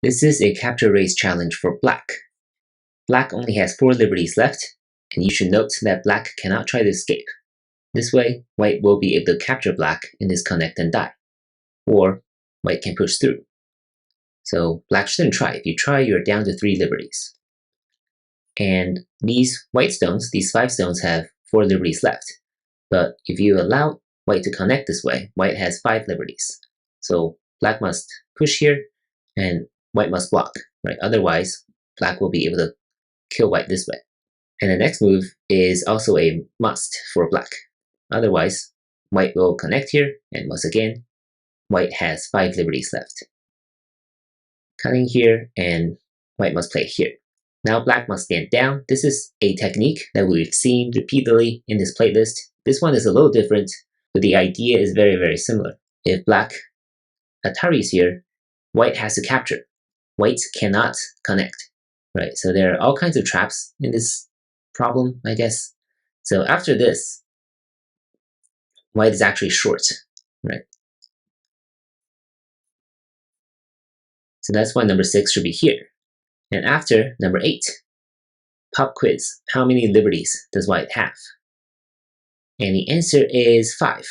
This is a capture race challenge for black. Black only has 4 liberties left, and you should note that black cannot try to escape. This way, white will be able to capture black in this connect and die, or white can push through. So black shouldn't try. If you try, you're down to 3 liberties. And these white stones, these 5 stones, have 4 liberties left. But if you allow white to connect this way, white has 5 liberties. So black must push here, and white must block, right? Otherwise, black will be able to kill white this way. And the next move is also a must for black. Otherwise, white will connect here, and once again, white has 5 liberties left. Cutting here, and white must play here. Now black must stand down. This is a technique that we've seen repeatedly in this playlist. This one is a little different, but the idea is very, very similar. If black Ataris here, white has to capture. White cannot connect, right? So there are all kinds of traps in this problem, I guess. So after this, white is actually short, right? So that's why number 6 should be here. And after number 8, pop quiz. How many liberties does white have? And the answer is 5,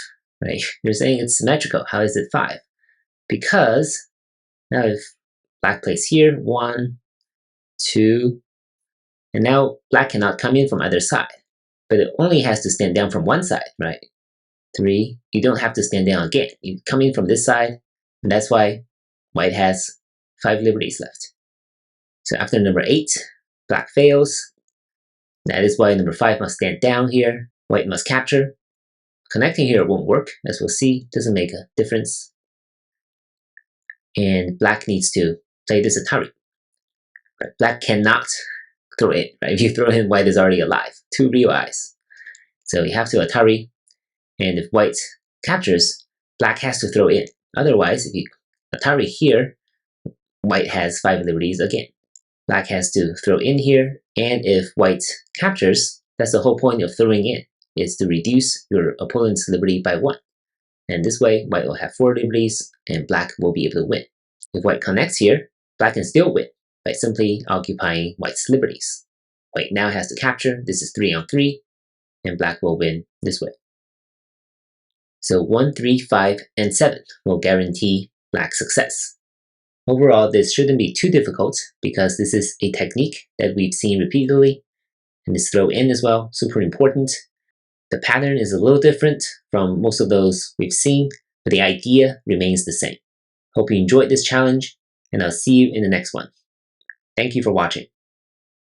right? You're saying it's symmetrical. How is it 5? Because now if black plays here, 1, 2, and now black cannot come in from either side, but it only has to stand down from one side, right? 3, you don't have to stand down again. You come in from this side, and that's why white has 5 liberties left. So after number 8, black fails. That is why number 5 must stand down here. White must capture. Connecting here won't work, as we'll see, doesn't make a difference. And black needs to play this Atari. Right? Black cannot throw in, right? If you throw in, white is already alive. 2 real eyes. So you have to Atari, and if white captures, black has to throw in. Otherwise, if you Atari here, white has 5 liberties again. Black has to throw in here, and if white captures, that's the whole point of throwing in, is to reduce your opponent's liberty by 1. And this way, white will have 4 liberties, and black will be able to win. If white connects here, black can still win by simply occupying white's liberties. White now has to capture. This is 3 on 3, and black will win this way. So 1, 3, 5, and 7 will guarantee black's success. Overall, this shouldn't be too difficult because this is a technique that we've seen repeatedly, and this throw in as well, super important. The pattern is a little different from most of those we've seen, but the idea remains the same. Hope you enjoyed this challenge, and I'll see you in the next one. Thank you for watching.